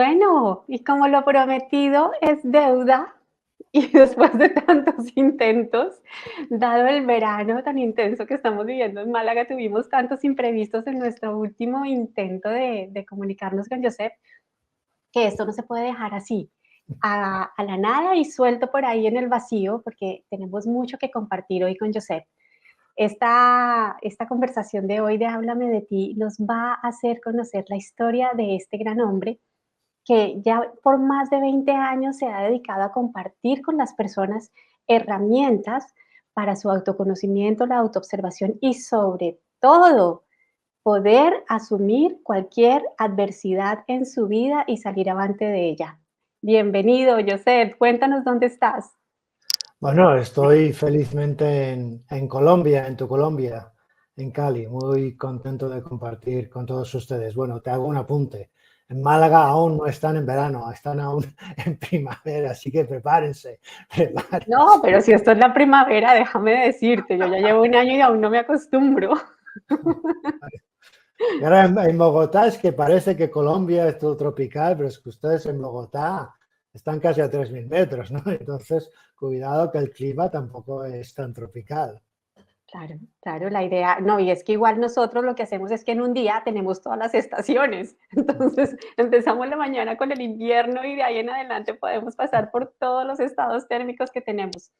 Bueno, y como lo prometido es deuda, y después de tantos intentos, dado el verano tan intenso que estamos viviendo en Málaga, tuvimos tantos imprevistos en nuestro último intento de comunicarnos con Josep, que esto no se puede dejar así, a la nada y suelto por ahí en el vacío, porque tenemos mucho que compartir hoy con Josep. Esta conversación de hoy de Háblame de ti nos va a hacer conocer la historia de este gran hombre que ya por más de 20 años se ha dedicado a compartir con las personas herramientas para su autoconocimiento, la autoobservación y sobre todo poder asumir cualquier adversidad en su vida y salir avante de ella. Bienvenido, Josep. Cuéntanos dónde estás. Bueno, estoy felizmente en Colombia, en tu Colombia, en Cali, muy contento de compartir con todos ustedes. Bueno, te hago un apunte. En Málaga aún no están en verano, están aún en primavera, así que prepárense, No, prepárense. pero si esto es la primavera, déjame decirte, yo ya llevo un año y aún no me acostumbro. Y ahora en Bogotá es que parece que Colombia es todo tropical, pero es que ustedes en Bogotá están casi a 3.000 metros, ¿no? Entonces, cuidado que el clima tampoco es tan tropical. Claro, claro, la idea, no, y es que igual nosotros lo que hacemos es que en un día tenemos todas las estaciones, entonces empezamos la mañana con el invierno y de ahí en adelante podemos pasar por todos los estados térmicos que tenemos,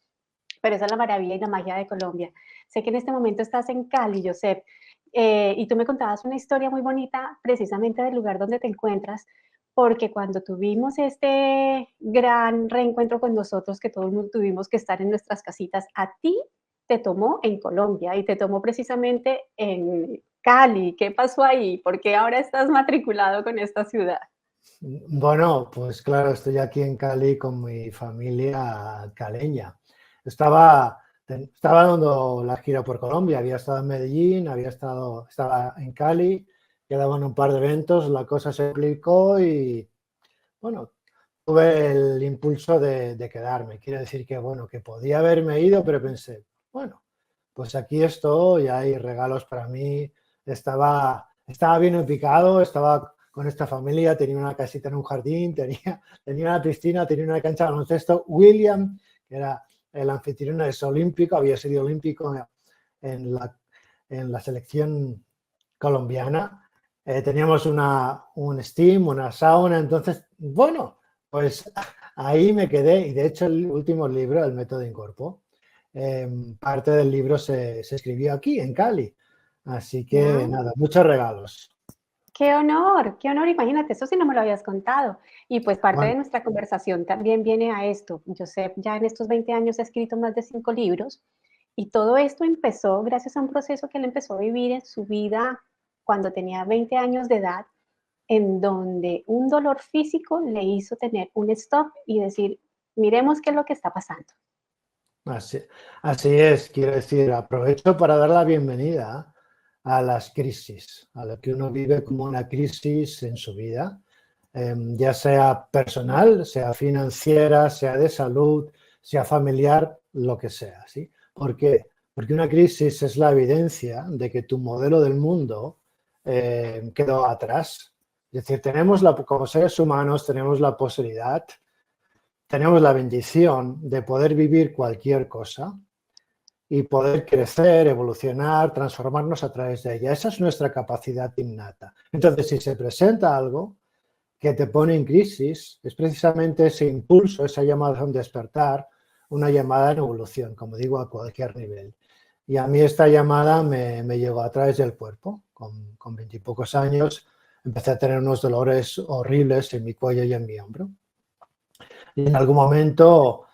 pero esa es la maravilla y la magia de Colombia. Sé que en este momento estás en Cali, Josep, y tú me contabas una historia muy bonita precisamente del lugar donde te encuentras, porque cuando tuvimos este gran reencuentro con nosotros, que todo el mundo tuvimos que estar en nuestras casitas, a ti te tomó en Colombia y te tomó precisamente en Cali. ¿Qué pasó ahí? ¿Por qué ahora estás matriculado con esta ciudad? Bueno, pues claro, estoy aquí en Cali con mi familia caleña. Estaba dando la gira por Colombia, había estado en Medellín, estaba en Cali, quedaban un par de eventos, la cosa se complicó y bueno, tuve el impulso de quedarme. Quiere decir que bueno, que podía haberme ido, pero pensé, bueno, pues aquí estoy, hay regalos para mí, estaba bien ubicado, estaba con esta familia, tenía una casita en un jardín, tenía una piscina, tenía una cancha de baloncesto. William, que era el anfitrión es olímpico, había sido olímpico en la, en la selección colombiana. Teníamos un steam, una sauna, entonces, bueno, pues ahí me quedé y de hecho el último libro, El método Incorpo, parte del libro se escribió aquí, en Cali. Así que Ah, nada, muchos regalos. qué honor, imagínate, eso sí no me lo habías contado. Y pues parte de Bueno, nuestra conversación también viene a esto. Josep ya en estos 20 años ha escrito más de 5 libros y todo esto empezó gracias a un proceso que él empezó a vivir en su vida cuando tenía 20 años de edad, en donde un dolor físico le hizo tener un stop y decir, miremos qué es lo que está pasando. así, así es, quiero decir, aprovecho para dar la bienvenida a las crisis, a lo que uno vive como una crisis en su vida, ya sea personal, sea financiera, sea de salud, sea familiar, lo que sea, ¿sí? ¿Por qué? Porque una crisis es la evidencia de que tu modelo del mundo quedó atrás. Es decir, como seres humanos tenemos la posibilidad, tenemos la bendición de poder vivir cualquier cosa y poder crecer, evolucionar, transformarnos a través de ella. Esa es nuestra capacidad innata. Entonces, si se presenta algo que te pone en crisis, es precisamente ese impulso, esa llamada a un despertar, una llamada en evolución, como digo, a cualquier nivel. Y a mí esta llamada me llegó a través del cuerpo. Con 20 y pocos años empecé a tener unos dolores horribles en mi cuello y en mi hombro. Y en algún momento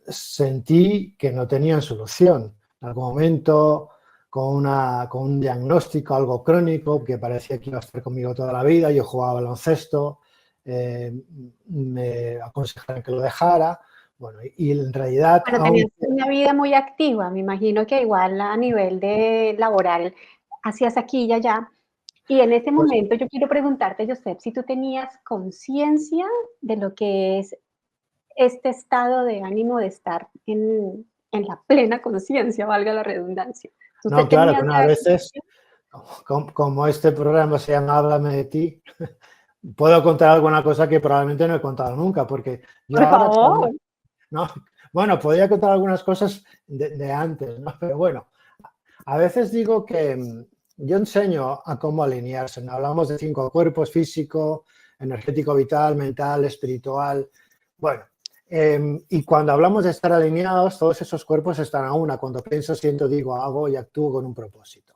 sentí que no tenían solución. En algún momento, con un diagnóstico algo crónico, que parecía que iba a estar conmigo toda la vida, yo jugaba baloncesto, me aconsejaron que lo dejara. Bueno, y en realidad, Bueno, tenías una vida muy activa, me imagino que igual a nivel de laboral hacías aquí y allá. Y en ese pues, momento yo quiero preguntarte, Josep, si tú tenías conciencia de lo que es este estado de ánimo de estar en la plena conciencia, valga la redundancia. ¿Tú te no, claro, que tenías no, a esa veces, conciencia? como este programa se llama Háblame de ti, puedo contar alguna cosa que probablemente no he contado nunca, porque yo Por ahora favor. no, bueno, podría contar algunas cosas de antes, ¿no? Pero bueno, a veces digo que yo enseño a cómo alinearse, ¿no? Hablamos de 5 cuerpos: físico, energético, vital, mental, espiritual. Bueno, y cuando hablamos de estar alineados, todos esos cuerpos están a una. Cuando pienso, siento, digo, hago y actúo con un propósito.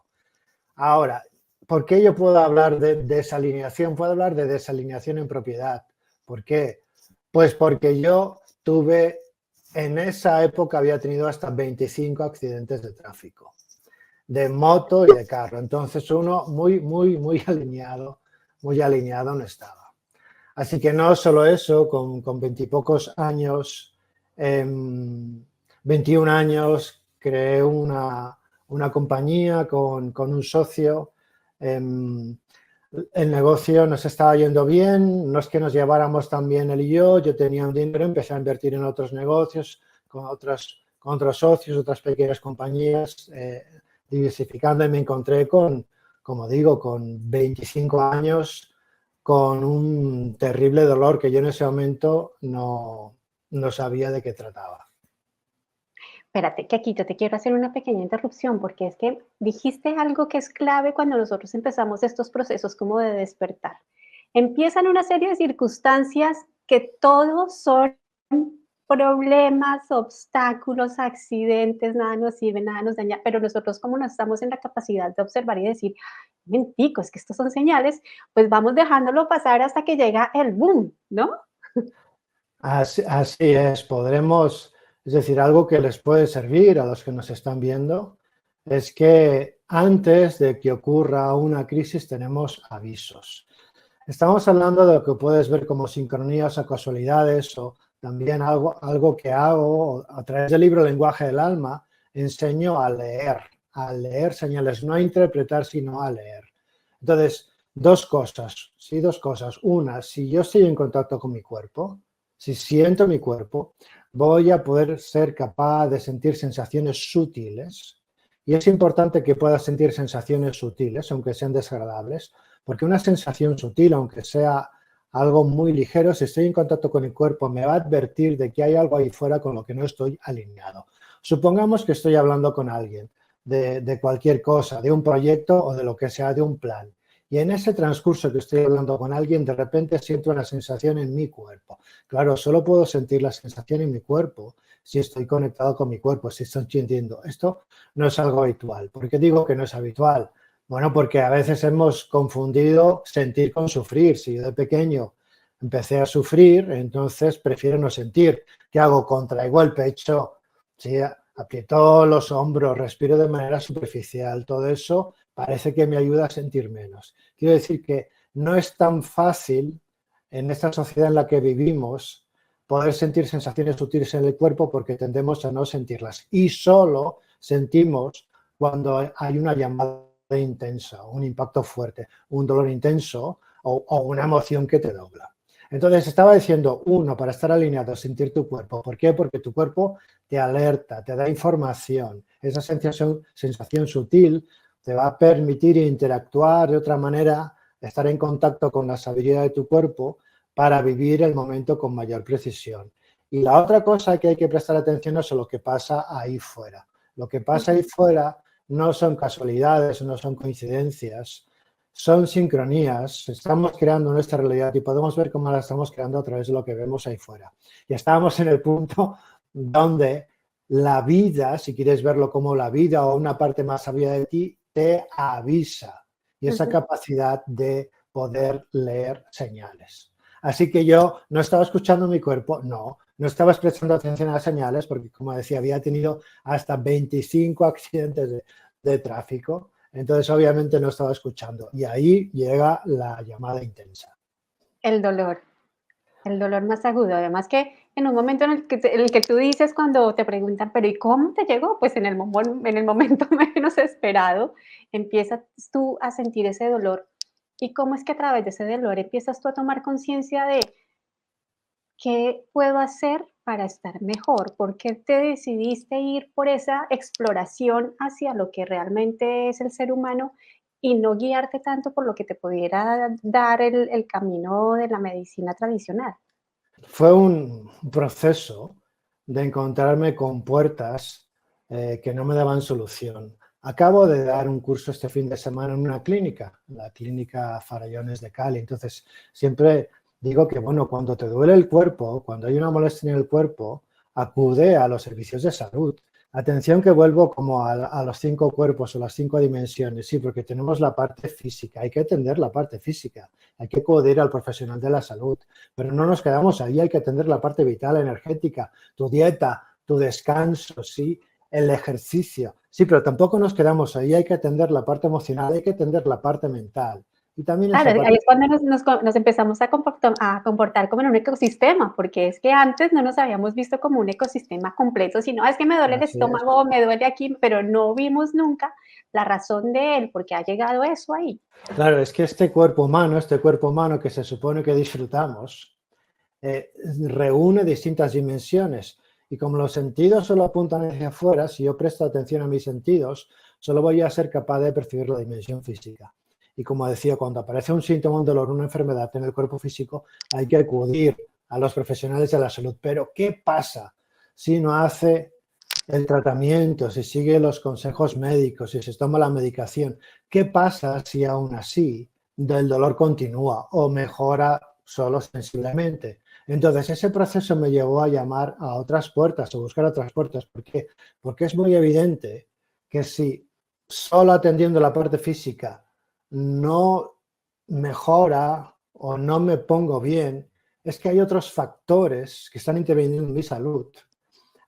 Ahora, ¿por qué yo puedo hablar de desalineación? Puedo hablar de desalineación en propiedad. ¿Por qué? Pues porque yo tuve, en esa época había tenido hasta 25 accidentes de tráfico, de moto y de carro. Entonces uno muy alineado no estaba. Así que no solo eso, con 20 y pocos años, 21 años, creé una compañía con un socio. El negocio nos estaba yendo bien, no es que nos lleváramos tan bien él y yo tenía un dinero, empecé a invertir en otros negocios, con otros socios, otras pequeñas compañías, diversificando, y me encontré con, como digo, con 25 años, con un terrible dolor que yo en ese momento no sabía de qué trataba. Espérate, que aquí yo te quiero hacer una pequeña interrupción, porque es que dijiste algo que es clave cuando nosotros empezamos estos procesos como de despertar. Empiezan una serie de circunstancias que todos son problemas, obstáculos, accidentes, nada nos sirve, nada nos daña, pero nosotros como no estamos en la capacidad de observar y decir, mentico, es que estos son señales, pues vamos dejándolo pasar hasta que llega el boom, ¿no? Así es, podremos, es decir, algo que les puede servir a los que nos están viendo es que antes de que ocurra una crisis tenemos avisos. Estamos hablando de lo que puedes ver como sincronías o casualidades, o también algo que hago a través del libro Lenguaje del Alma. Enseño a leer señales, no a interpretar, sino a leer. Entonces, dos cosas, sí, dos cosas. Una, si yo estoy en contacto con mi cuerpo, si siento mi cuerpo, voy a poder ser capaz de sentir sensaciones sutiles. Y es importante que pueda sentir sensaciones sutiles, aunque sean desagradables, porque una sensación sutil, aunque sea algo muy ligero, si estoy en contacto con el cuerpo, me va a advertir de que hay algo ahí fuera con lo que no estoy alineado. Supongamos que estoy hablando con alguien de cualquier cosa, de un proyecto o de lo que sea, de un plan. Y en ese transcurso que estoy hablando con alguien, de repente siento una sensación en mi cuerpo. Claro, solo puedo sentir la sensación en mi cuerpo si estoy conectado con mi cuerpo, si estoy sintiendo. Esto no es algo habitual. ¿Por qué digo que no es habitual? Bueno, porque a veces hemos confundido sentir con sufrir. Si yo de pequeño empecé a sufrir, entonces prefiero no sentir. ¿Qué hago? Contraigo el pecho, ¿sí? Aprieto los hombros, respiro de manera superficial. Todo eso parece que me ayuda a sentir menos. Quiero decir que no es tan fácil en esta sociedad en la que vivimos poder sentir sensaciones sutiles en el cuerpo, porque tendemos a no sentirlas. Y solo sentimos cuando hay una llamada intensa, un impacto fuerte, un dolor intenso o una emoción que te dobla. Entonces estaba diciendo, uno, para estar alineado, sentir tu cuerpo. ¿Por qué? Porque tu cuerpo te alerta, te da información. Esa sensación sutil te va a permitir interactuar de otra manera, estar en contacto con la sabiduría de tu cuerpo para vivir el momento con mayor precisión. Y la otra cosa que hay que prestar atención es a lo que pasa ahí fuera. Lo que pasa ahí fuera no son casualidades, no son coincidencias, son sincronías. Estamos creando nuestra realidad y podemos ver cómo la estamos creando a través de lo que vemos ahí fuera. Y estábamos en el punto donde la vida, si quieres verlo como la vida o una parte más sabia de ti, te avisa. Y esa Ujú. capacidad de poder leer señales. Así que yo no estaba escuchando mi cuerpo, no estaba prestando atención a las señales, porque como decía, había tenido hasta 25 accidentes de tráfico, entonces obviamente no estaba escuchando. Y ahí llega la llamada intensa. El dolor. El dolor más agudo, además que en un momento en el que tú dices cuando te preguntan: "¿Pero y cómo te llegó?". Pues en el momento menos esperado, empiezas tú a sentir ese dolor. ¿Y cómo es que a través de ese dolor empiezas tú a tomar conciencia de qué puedo hacer para estar mejor? ¿Por qué te decidiste ir por esa exploración hacia lo que realmente es el ser humano? y no guiarte tanto por lo que te pudiera dar el camino de la medicina tradicional? Fue un proceso de encontrarme con puertas que no me daban solución. Acabo de dar un curso este fin de semana en una clínica, la clínica Farallones de Cali. Entonces, siempre digo que, bueno, cuando te duele el cuerpo, cuando hay una molestia en el cuerpo, acude a los servicios de salud. Atención que vuelvo como a los 5 cuerpos o las 5 dimensiones, sí, porque tenemos la parte física, hay que atender la parte física, hay que acudir al profesional de la salud, pero no nos quedamos ahí, hay que atender la parte vital, energética, tu dieta, tu descanso, sí, el ejercicio, sí, pero tampoco nos quedamos ahí, hay que atender la parte emocional, hay que atender la parte mental y también Claro, esa ahí parte. es cuando nos empezamos a comportar como en un ecosistema, porque es que antes no nos habíamos visto como un ecosistema completo, sino es que me duele el Así es. estómago, me duele aquí, pero no vimos nunca la razón de él, porque ha llegado eso ahí. Claro, es que este cuerpo humano que se supone que disfrutamos, eh, reúne distintas dimensiones y como los sentidos solo apuntan hacia afuera, si yo presto atención a mis sentidos, solo voy a ser capaz de percibir la dimensión física. Y como decía, cuando aparece un síntoma, un dolor, una enfermedad en el cuerpo físico, hay que acudir a los profesionales de la salud. Pero, ¿qué pasa si no hace el tratamiento, si sigue los consejos médicos, si se toma la medicación? ¿Qué pasa si aún así el dolor continúa o mejora solo sensiblemente? Entonces, ese proceso me llevó a llamar a otras puertas, a buscar otras puertas. ¿Por qué? Porque es muy evidente que si solo atendiendo la parte física no mejora o no me pongo bien, es que hay otros factores que están interviniendo en mi salud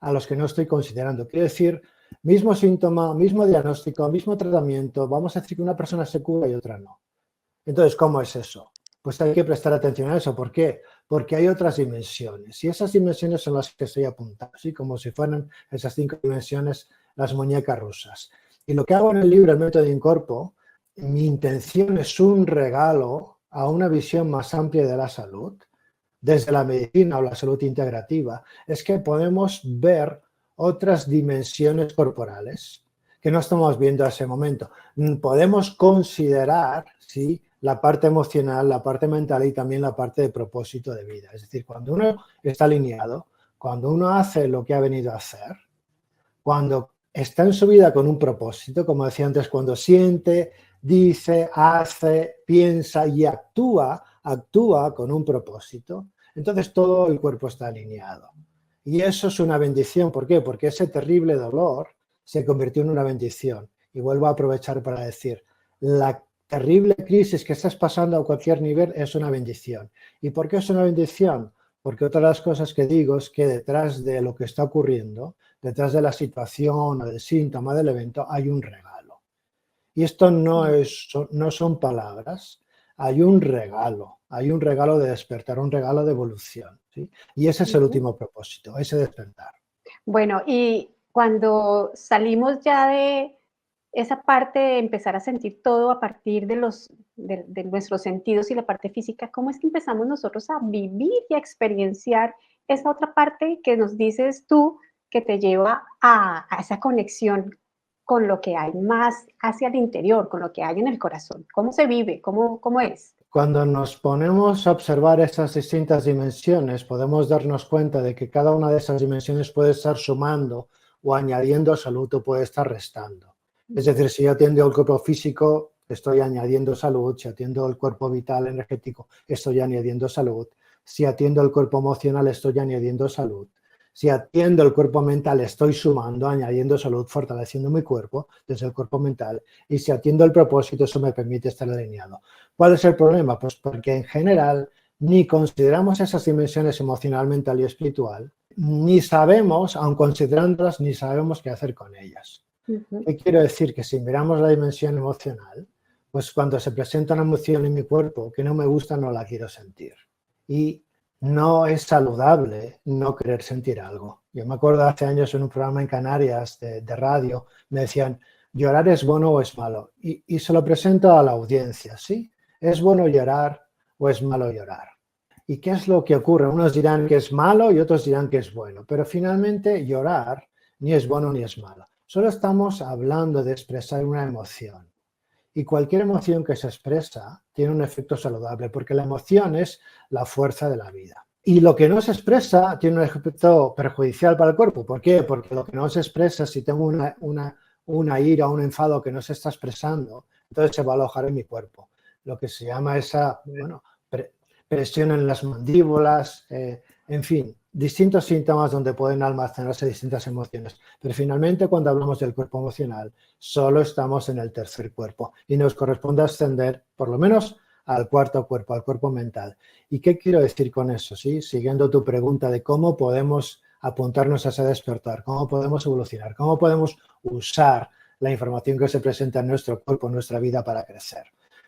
a los que no estoy considerando. Quiero decir, mismo síntoma, mismo diagnóstico, mismo tratamiento, vamos a decir que una persona se cura y otra no. Entonces, ¿cómo es eso? Pues hay que prestar atención a eso. ¿Por qué? Porque hay otras dimensiones y esas dimensiones son las que estoy apuntando, ¿sí? Como si fueran esas 5 dimensiones, las muñecas rusas. Y lo que hago en el libro, el método Incorpo, mi intención es un regalo a una visión más amplia de la salud, desde la medicina o la salud integrativa, es que podemos ver otras dimensiones corporales que no estamos viendo a ese momento. Podemos considerar, ¿sí?, la parte emocional, la parte mental y también la parte de propósito de vida. Es decir, cuando uno está alineado, cuando uno hace lo que ha venido a hacer, cuando está en su vida con un propósito, como decía antes, cuando siente, dice, hace, piensa y actúa con un propósito, entonces todo el cuerpo está alineado. Y eso es una bendición. ¿Por qué? Porque ese terrible dolor se convirtió en una bendición. Y vuelvo a aprovechar para decir, la terrible crisis que estás pasando a cualquier nivel es una bendición. ¿Y por qué es una bendición? Porque otra de las cosas que digo es que detrás de lo que está ocurriendo, detrás de la situación o del síntoma del evento, hay un regalo. Y esto no son palabras, hay un regalo de despertar, un regalo de evolución, ¿sí? Y ese es el Ujú. último propósito, ese despertar. Bueno, y cuando salimos ya de esa parte de empezar a sentir todo a partir de nuestros sentidos y la parte física, ¿cómo es que empezamos nosotros a vivir y a experienciar esa otra parte que nos dices tú que te lleva a esa conexión con lo que hay más hacia el interior, con lo que hay en el corazón? ¿Cómo se vive? ¿Cómo es? Cuando nos ponemos a observar esas distintas dimensiones, podemos darnos cuenta de que cada una de esas dimensiones puede estar sumando o añadiendo salud o puede estar restando. Es decir, si yo atiendo el cuerpo físico, estoy añadiendo salud; si atiendo el cuerpo vital energético, estoy añadiendo salud; si atiendo el cuerpo emocional, estoy añadiendo salud; si atiendo el cuerpo mental, estoy sumando, añadiendo salud, fortaleciendo mi cuerpo desde el cuerpo mental; y si atiendo el propósito, eso me permite estar alineado. ¿Cuál es el problema? Pues porque en general ni consideramos esas dimensiones emocional, mental y espiritual, ni sabemos, aun considerándolas, ni sabemos qué hacer con ellas. Ujú. ¿Qué quiero decir? Que si miramos la dimensión emocional, pues cuando se presenta una emoción en mi cuerpo que no me gusta, no la quiero sentir. Y no es saludable no querer sentir algo. Yo me acuerdo hace años en un programa en Canarias de radio, me decían, ¿llorar es bueno o es malo? Y se lo presento a la audiencia, ¿sí? ¿Es bueno llorar o es malo llorar? ¿Y qué es lo que ocurre? Unos dirán que es malo y otros dirán que es bueno, pero finalmente llorar ni es bueno ni es malo. Solo estamos hablando de expresar una emoción. Y cualquier emoción que se expresa tiene un efecto saludable, porque la emoción es la fuerza de la vida. Y lo que no se expresa tiene un efecto perjudicial para el cuerpo. ¿Por qué? Porque lo que no se expresa, si tengo una ira, un enfado que no se está expresando, entonces se va a alojar en mi cuerpo. Lo que se llama esa, bueno, presión en las mandíbulas, en fin, distintos síntomas donde pueden almacenarse distintas emociones. Pero finalmente, cuando hablamos del cuerpo emocional, solo estamos en el tercer cuerpo y nos corresponde ascender, por lo menos, al cuarto cuerpo, al cuerpo mental. ¿Y qué quiero decir con eso? ¿Sí? Siguiendo tu pregunta de cómo podemos apuntarnos a ese despertar, cómo podemos evolucionar, cómo podemos usar la información que se presenta en nuestro cuerpo, en nuestra vida para crecer.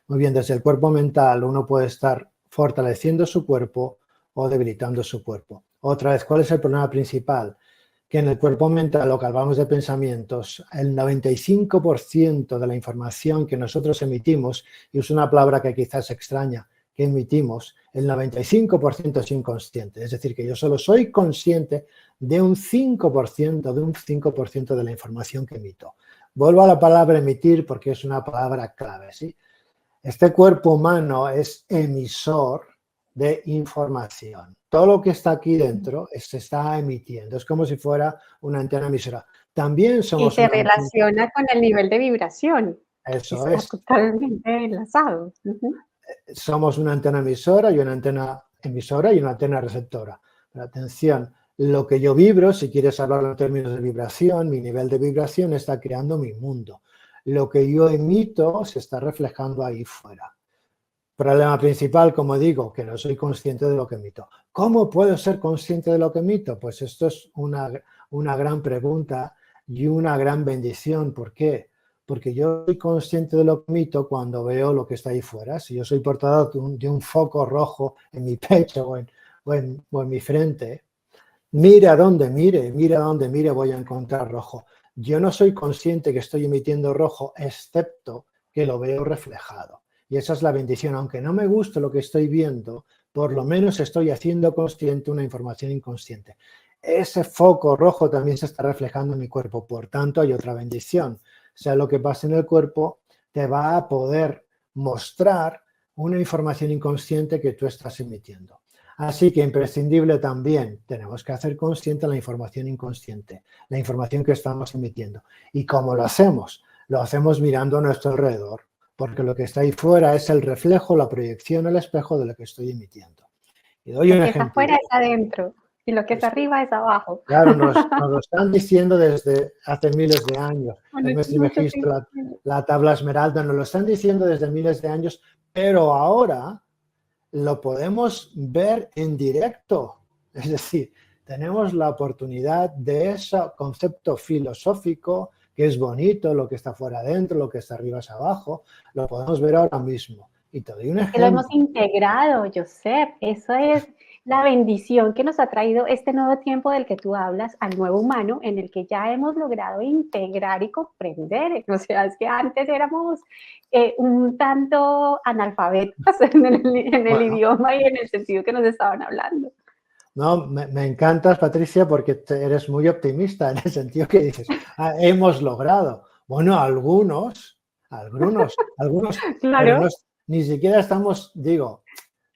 Muy bien, desde el cuerpo mental uno puede estar fortaleciendo su cuerpo o debilitando su cuerpo. Otra vez, ¿cuál es el problema principal? Que en el cuerpo mental, lo que hablamos de pensamientos, el 95% de la información que nosotros emitimos, y es una palabra que quizás extraña, que emitimos, el 95% es inconsciente. Es decir, que yo solo soy consciente de un 5% de la información que emito. Vuelvo a la palabra emitir porque es una palabra clave, ¿sí? Este cuerpo humano es emisor de información. Todo lo que está aquí dentro se está emitiendo. Es como si fuera una antena emisora. También Y somos se una antena. relaciona con el nivel de vibración. Eso Está es. totalmente enlazado. Ujú. Somos una antena emisora y una antena emisora y una antena receptora. Pero atención, lo que yo vibro, si quieres hablar en términos de vibración, mi nivel de vibración está creando mi mundo. Lo que yo emito se está reflejando ahí fuera. Problema principal, como digo, que no soy consciente de lo que emito. ¿Cómo puedo ser consciente de lo que emito? Pues esto es una gran pregunta y una gran bendición. ¿Por qué? Porque yo soy consciente de lo que emito cuando veo lo que está ahí fuera. Si yo soy portador de un foco rojo en mi pecho o en mi frente, mire a dónde mire, voy a encontrar rojo. Yo no soy consciente que estoy emitiendo rojo, excepto que lo veo reflejado. Y esa es la bendición. Aunque no me guste lo que estoy viendo, por lo menos estoy haciendo consciente una información inconsciente. Ese foco rojo también se está reflejando en mi cuerpo. Por tanto, hay otra bendición. Sea lo que pase en el cuerpo, te va a poder mostrar una información inconsciente que tú estás emitiendo. Así que imprescindible también, tenemos que hacer consciente la información inconsciente, la información que estamos emitiendo. ¿Y cómo lo hacemos? Lo hacemos mirando a nuestro alrededor, porque lo que está ahí fuera es el reflejo, la proyección, el espejo de lo que estoy emitiendo. Y doy Lo un que está ejemplo. afuera es adentro y lo que está arriba es abajo. Claro, nos lo están diciendo desde hace miles de años. Bueno, El es Mestre mucho Registro, tiempo. la tabla esmeralda, nos lo están diciendo desde miles de años, pero ahora lo podemos ver en directo. Es decir, tenemos la oportunidad de ese concepto filosófico que es bonito, lo que está fuera adentro, lo que está arriba es abajo, lo podemos ver ahora mismo. Y te doy un Es que lo hemos ejemplo. integrado, Josep. Eso es la bendición que nos ha traído este nuevo tiempo del que tú hablas, al nuevo humano, en el que ya hemos logrado integrar y comprender. O sea, es que antes éramos un tanto analfabetas en el Bueno, idioma y en el sentido que nos estaban hablando. no, me encantas, Patricia, porque eres muy optimista en el sentido que dices, hemos logrado. Bueno, algunos, pero no, Claro. ni siquiera estamos, digo,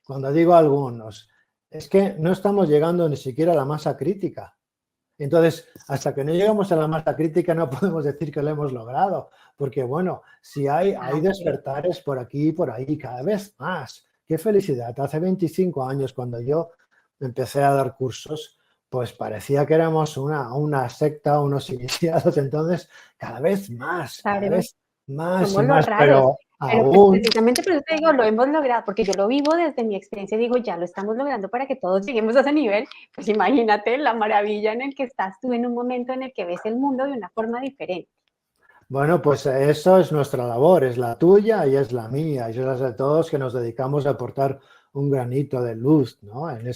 cuando digo algunos, es que no estamos llegando ni siquiera a la masa crítica. Entonces, hasta que no llegamos a la masa crítica no podemos decir que lo hemos logrado, porque bueno, si hay despertares por aquí y por ahí cada vez más. ¡Qué felicidad! Hace 25 años cuando yo empecé a dar cursos, pues parecía que éramos una secta, unos iniciados, entonces cada Claro, vez más y somos los más, raros. pero Pero pues aún. precisamente por eso te digo, lo hemos logrado, porque yo lo vivo desde mi experiencia, digo, ya lo estamos logrando para que todos lleguemos a ese nivel. Pues imagínate la maravilla en el que estás tú en un momento en el que ves el mundo de una forma diferente. Bueno, pues eso es nuestra labor, es la tuya y es la mía, y es la de todos que nos dedicamos a aportar un granito de luz, ¿no? En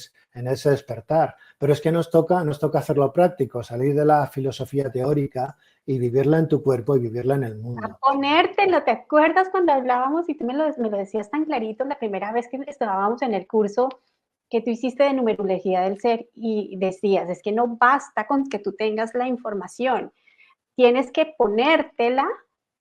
ese despertar. Pero es que nos toca hacerlo práctico, salir de la filosofía teórica y vivirla en tu cuerpo y vivirla en el A mundo. ponértelo, ¿te acuerdas cuando hablábamos y tú me lo decías tan clarito la primera vez que estábamos en el curso que tú hiciste de numerología del ser y decías, es que no basta con que tú tengas la información, tienes que ponértela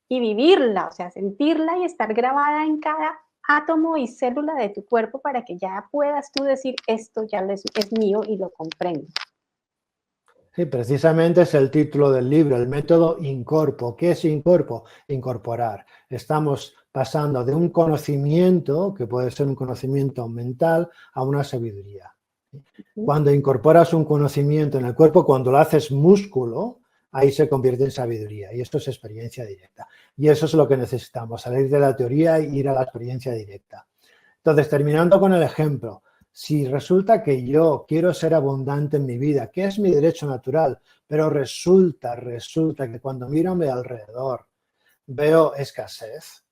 y vivirla, o sea, sentirla y estar grabada en cada átomo y célula de tu cuerpo para que ya puedas tú decir, esto ya es mío y lo comprendo. Sí, precisamente es el título del libro, el método Incorpo. ¿Qué es Incorpo? Incorporar. Estamos pasando de un conocimiento, que puede ser un conocimiento mental, a una sabiduría. Cuando incorporas un conocimiento en el cuerpo, cuando lo haces músculo, ahí se convierte en sabiduría. Y esto es experiencia directa. Y eso es lo que necesitamos, salir de la teoría e ir a la experiencia directa. Entonces, terminando con el ejemplo, si resulta que yo quiero ser abundante en mi vida, que es mi derecho natural, pero resulta que cuando miro a mi alrededor veo escasez,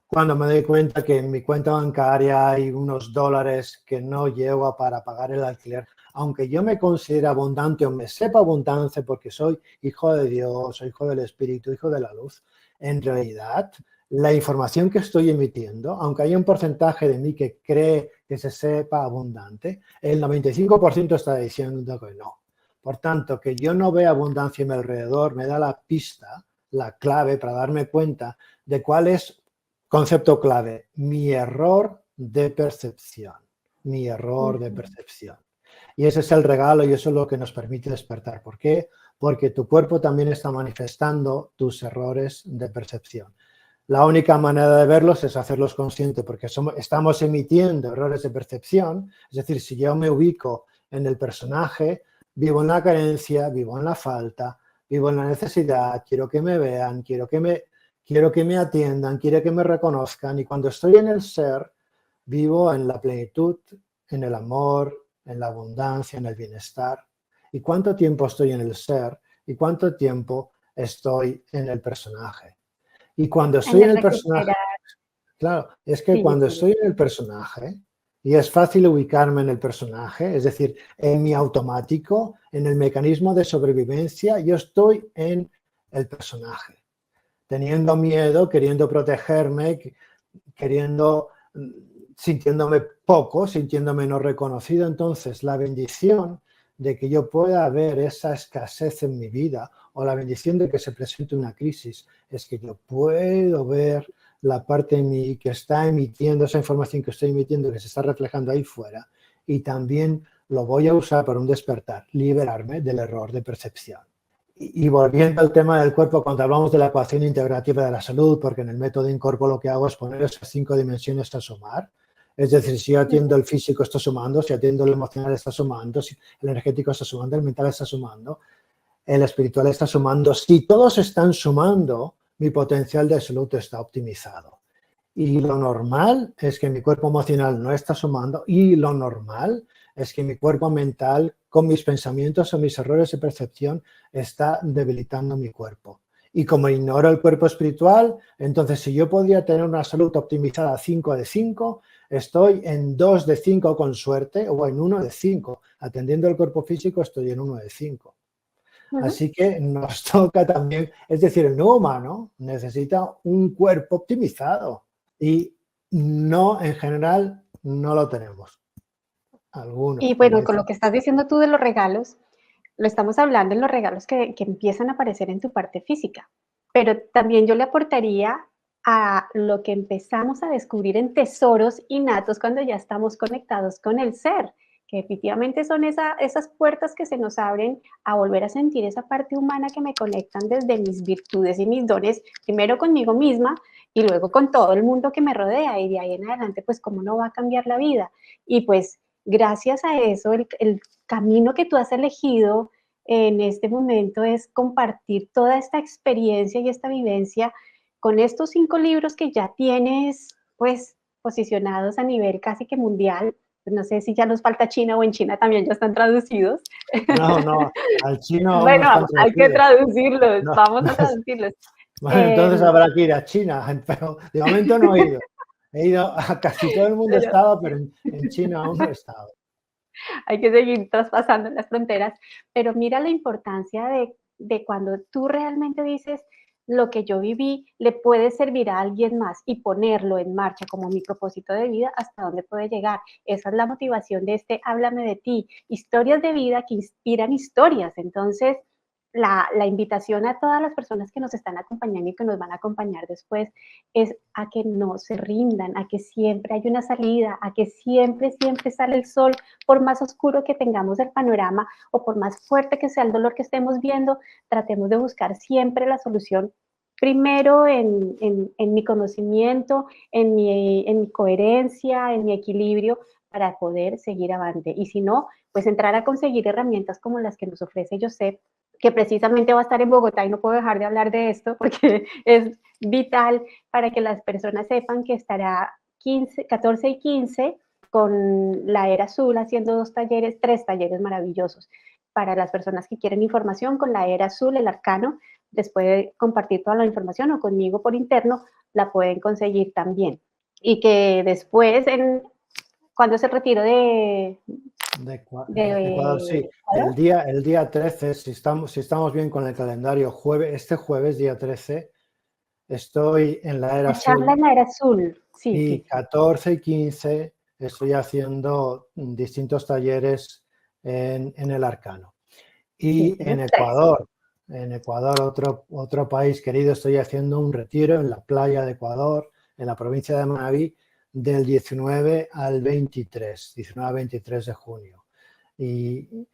cuando me doy cuenta que en mi cuenta bancaria hay unos dólares que no llevo para pagar el alquiler, aunque yo me considere abundante o me sepa abundante porque soy hijo de Dios, soy hijo del Espíritu, hijo de la luz, en realidad la información que estoy emitiendo, aunque haya un porcentaje de mí que cree que se sepa abundante, el 95% está diciendo que no. Por tanto, que yo no vea abundancia en mi alrededor me da la pista, la clave para darme cuenta de cuál es concepto clave, mi error de percepción, mi error de percepción. Y ese es el regalo y eso es lo que nos permite despertar. ¿Por qué? Porque tu cuerpo también está manifestando tus errores de percepción. La única manera de verlos es hacerlos conscientes porque estamos emitiendo errores de percepción. Es decir, si yo me ubico en el personaje, vivo en la carencia, vivo en la falta, vivo en la necesidad, quiero que me vean, quiero que me atiendan, quiero que me reconozcan. Y cuando estoy en el ser, vivo en la plenitud, en el amor, en la abundancia, en el bienestar. ¿Y cuánto tiempo estoy en el ser? ¿Y cuánto tiempo estoy en el personaje? Y cuando estoy En en el el personaje, recuperar, claro, es que sigue, cuando sigue. estoy en el personaje, y es fácil ubicarme en el personaje, es decir, en mi automático, en el mecanismo de sobrevivencia, yo estoy en el personaje, teniendo miedo, queriendo protegerme, queriendo, sintiéndome poco, sintiéndome no reconocido. Entonces, la bendición de que yo pueda ver esa escasez en mi vida o la bendición de que se presente una crisis es que yo puedo ver la parte de mí que está emitiendo esa información que estoy emitiendo, que se está reflejando ahí fuera, y también lo voy a usar para un despertar, liberarme del error de percepción. Y volviendo al tema del cuerpo, cuando hablamos de la ecuación integrativa de la salud, porque en el método Incorpo lo que hago es poner esas 5 dimensiones a sumar. Es decir, si yo atiendo el físico está sumando, si atiendo el emocional está sumando, si el energético está sumando, el mental está sumando, el espiritual está sumando. Si todos están sumando, mi potencial de salud está optimizado. Y lo normal es que mi cuerpo emocional no está sumando y lo normal es que mi cuerpo mental, con mis pensamientos o mis errores de percepción, está debilitando mi cuerpo. Y como ignoro el cuerpo espiritual, entonces si yo podría tener una salud optimizada 5 de 5, estoy en 2 de 5 con suerte o en 1 de 5. Atendiendo el cuerpo físico estoy en 1 de 5. Así que nos toca también, es decir, el nuevo humano necesita un cuerpo optimizado y no, en general, no lo tenemos. Algunos, Y como bueno, con dicen. lo que estás diciendo tú de los regalos, lo estamos hablando en los regalos que empiezan a aparecer en tu parte física, pero también yo le aportaría a lo que empezamos a descubrir en tesoros innatos cuando ya estamos conectados con el ser, que efectivamente son esas puertas que se nos abren a volver a sentir esa parte humana que me conectan desde mis virtudes y mis dones, primero conmigo misma y luego con todo el mundo que me rodea y de ahí en adelante, pues cómo no va a cambiar la vida. Y pues gracias a eso, el camino que tú has elegido en este momento es compartir toda esta experiencia y esta vivencia con estos 5 libros que ya tienes, pues, posicionados a nivel casi que mundial. Pues, no sé si ya nos falta China o en China también ya están traducidos. No, no, al chino aún no están Bueno, hay que traducidos. traducirlos, No. vamos a traducirlos. Bueno, entonces Em, habrá que ir a China, pero de momento no he ido. He ido a casi todo el mundo pero estaba, pero en China aún no he estado. hay que seguir traspasando las fronteras, pero mira la importancia de cuando tú realmente dices, lo que yo viví le puede servir a alguien más y ponerlo en marcha como mi propósito de vida, hasta dónde puede llegar. Esa es la motivación de este Háblame de ti, historias de vida que inspiran historias. Entonces, la invitación a todas las personas que nos están acompañando y que nos van a acompañar después es a que no se rindan, a que siempre hay una salida, a que siempre, siempre sale el sol, por más oscuro que tengamos el panorama o por más fuerte que sea el dolor que estemos viendo, tratemos de buscar siempre la solución. Primero en mi conocimiento, en mi coherencia, en mi equilibrio, para poder seguir avante. Y si no, pues entrar a conseguir herramientas como las que nos ofrece Josep, que precisamente va a estar en Bogotá y no puedo dejar de hablar de esto porque es vital para que las personas sepan que estará 14 y 15 con la Era Azul haciendo 3 talleres maravillosos. Para las personas que quieren información con la Era Azul, el arcano, después de compartir toda la información o conmigo por interno, la pueden conseguir también. Y que después, cuando es el retiro de Ecuador, sí. Ecuador, El día 13, si estamos bien con el calendario, este jueves, día 13, estoy en la Era la charla Azul en la Era Azul, sí, y sí. 14 y 15 estoy haciendo distintos talleres en el Arcano. Sí, Y tenemos 3. En Ecuador, otro país querido, estoy haciendo un retiro en la playa de Ecuador, en la provincia de Manabí, del 19 al 23 de junio. Y,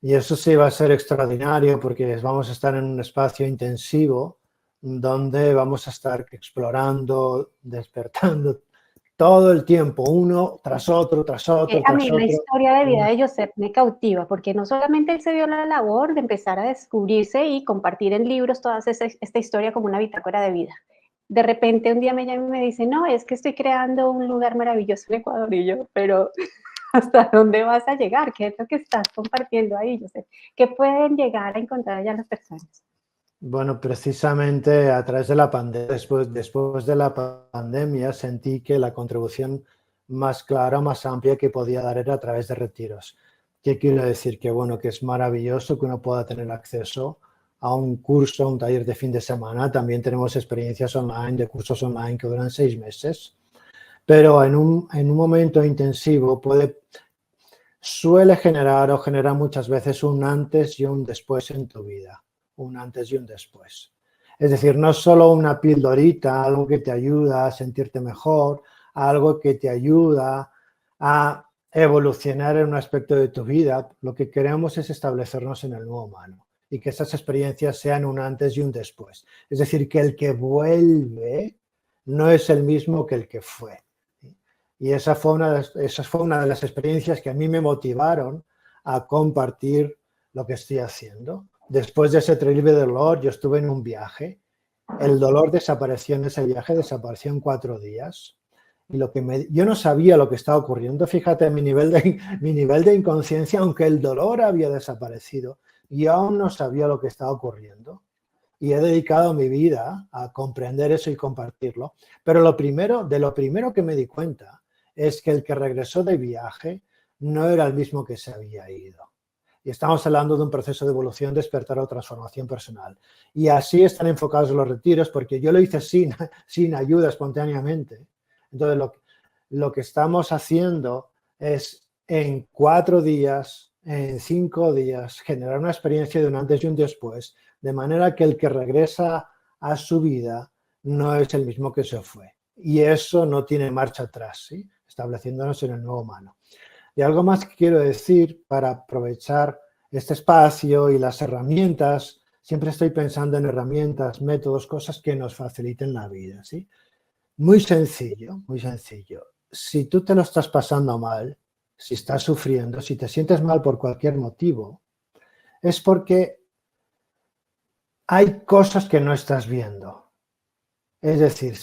y eso sí va a ser extraordinario porque vamos a estar en un espacio intensivo donde vamos a estar explorando, despertando todo el tiempo, uno tras otro, tras otro, A tras mí la otro. historia de vida de Josep me cautiva, porque no solamente él se dio la labor de empezar a descubrirse y compartir en libros toda esta historia como una bitácora de vida. De repente un día me llama y me dice, no, es que estoy creando un lugar maravilloso en Ecuador y yo, pero ¿hasta dónde vas a llegar? ¿Qué es lo que estás compartiendo ahí, Josep? ¿Qué pueden llegar a encontrar allá las personas? Bueno, precisamente a través de la pandemia, después de la pandemia, sentí que la contribución más clara, más amplia que podía dar era a través de retiros. ¿Qué quiero decir? Que bueno, que es maravilloso que uno pueda tener acceso a un curso, a un taller de fin de semana. También tenemos experiencias online, de cursos online que duran 6 meses. Pero en un momento intensivo suele generar o genera muchas veces un antes y un después en tu vida, un antes y un después. Es decir, no solo una pildorita, algo que te ayuda a sentirte mejor, algo que te ayuda a evolucionar en un aspecto de tu vida. Lo que queremos es establecernos en el nuevo humano y que esas experiencias sean un antes y un después. Es decir, que el que vuelve no es el mismo que el que fue. Y esa fue una de las experiencias que a mí me motivaron a compartir lo que estoy haciendo. Después de ese terrible dolor, yo estuve en un viaje. El dolor desapareció en ese viaje, desapareció en 4 días. Y yo no sabía lo que estaba ocurriendo. Fíjate mi nivel de inconsciencia, aunque el dolor había desaparecido, yo aún no sabía lo que estaba ocurriendo. Y he dedicado mi vida a comprender eso y compartirlo. Pero de lo primero que me di cuenta es que el que regresó de viaje no era el mismo que se había ido. Y estamos hablando de un proceso de evolución, despertar o transformación personal. Y así están enfocados los retiros, porque yo lo hice sin ayuda, espontáneamente. Entonces, lo que estamos haciendo es en 4 días, en 5 días, generar una experiencia de un antes y un después, de manera que el que regresa a su vida no es el mismo que se fue. Y eso no tiene marcha atrás, ¿sí? Estableciéndonos en el nuevo humano. Y algo más que quiero decir para aprovechar este espacio y las herramientas, siempre estoy pensando en herramientas, métodos, cosas que nos faciliten la vida, ¿sí? Muy sencillo, muy sencillo. Si tú te lo estás pasando mal, si estás sufriendo, si te sientes mal por cualquier motivo, es porque hay cosas que no estás viendo. Es decir,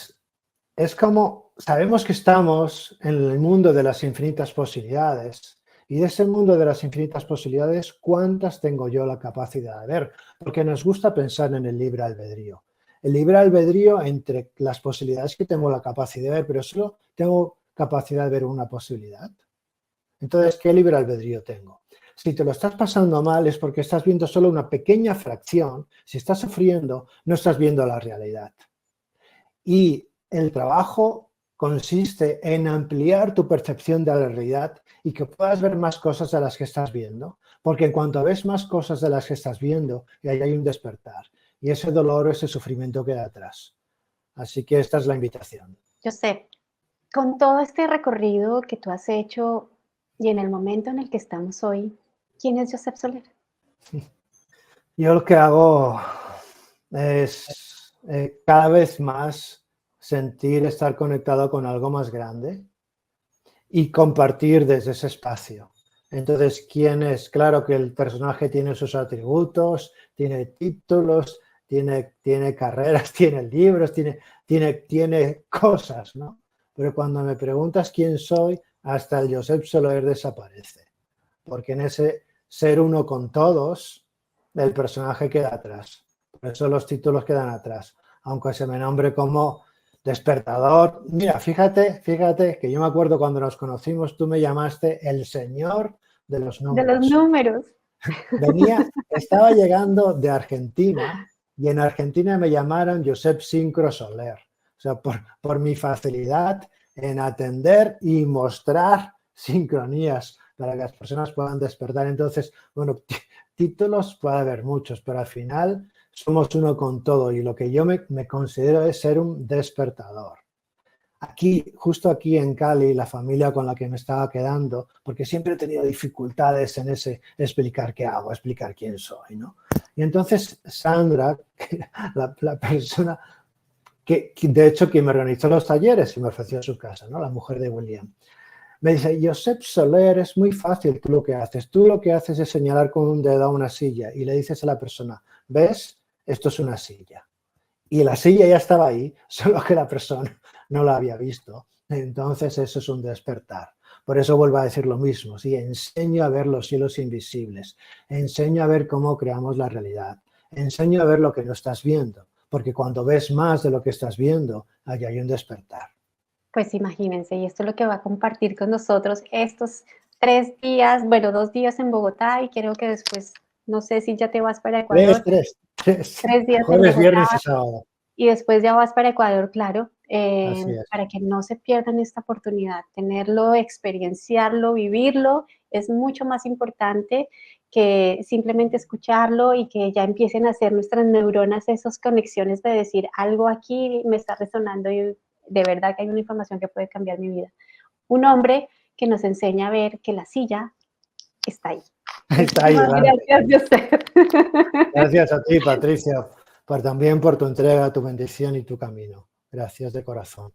es como, sabemos que estamos en el mundo de las infinitas posibilidades, y de ese mundo de las infinitas posibilidades, ¿cuántas tengo yo la capacidad de ver? Porque nos gusta pensar en el libre albedrío. El libre albedrío entre las posibilidades que tengo la capacidad de ver, pero solo tengo capacidad de ver una posibilidad. Entonces, ¿qué libre albedrío tengo? Si te lo estás pasando mal es porque estás viendo solo una pequeña fracción. Si estás sufriendo, no estás viendo la realidad. Y el trabajo consiste en ampliar tu percepción de la realidad y que puedas ver más cosas de las que estás viendo. Porque en cuanto ves más cosas de las que estás viendo, y ahí hay un despertar. Y ese dolor, ese sufrimiento queda atrás. Así que esta es la invitación. Josep, con todo este recorrido que tú has hecho y en el momento en el que estamos hoy, ¿quién es Josep Soler? Yo lo que hago es cada vez más sentir estar conectado con algo más grande y compartir desde ese espacio. Entonces, ¿quién es? Claro que el personaje tiene sus atributos, tiene títulos, tiene carreras, tiene libros, tiene cosas, ¿no? Pero cuando me preguntas quién soy, hasta el Josep Soler desaparece. Porque en ese ser uno con todos, el personaje queda atrás. Por eso los títulos quedan atrás. Aunque se me nombre como despertador. Mira, fíjate que yo me acuerdo cuando nos conocimos, tú me llamaste el señor de los De los números. números. Estaba llegando de Argentina y en Argentina me llamaron Josep Sincro Soler. O sea, por mi facilidad en atender y mostrar sincronías para que las personas puedan despertar. Entonces, bueno, títulos puede haber muchos, pero al final somos uno con todo y lo que yo me considero es ser un despertador. Aquí, justo aquí en Cali, la familia con la que me estaba quedando, porque siempre he tenido dificultades en ese explicar qué hago, explicar quién soy, ¿no? Y entonces Sandra, la persona que de hecho quien me organizó los talleres y me ofreció su casa, ¿no? La mujer de William, me dice, Josep Soler, es muy fácil tú lo que haces. Tú lo que haces es señalar con un dedo a una silla y le dices a la persona, ¿ves? Esto es una silla. Y la silla ya estaba ahí, solo que la persona no la había visto. Entonces eso es un despertar. Por eso vuelvo a decir lo mismo, ¿sí? Enseño a ver los cielos invisibles, enseño a ver cómo creamos la realidad, enseño a ver lo que no estás viendo, porque cuando ves más de lo que estás viendo, ahí hay un despertar. Pues imagínense, y esto es lo que va a compartir con nosotros estos 3 días, bueno, 2 días en Bogotá y creo que después, no sé si ya te vas para Ecuador, Tres. 3 días en Jueves, Bogotá viernes y sábado. y después ya vas para Ecuador, claro, Así es. para que no se pierdan esta oportunidad, tenerlo, experienciarlo, vivirlo, es mucho más importante que simplemente escucharlo y que ya empiecen a hacer nuestras neuronas esas conexiones de decir algo aquí me está resonando y de verdad que hay una información que puede cambiar mi vida. Un hombre que nos enseña a ver que la silla está ahí. Está ahí Muchísimas delante. gracias, Josep. Gracias a ti, Patricia, también por tu entrega, tu bendición y tu camino. Gracias de corazón.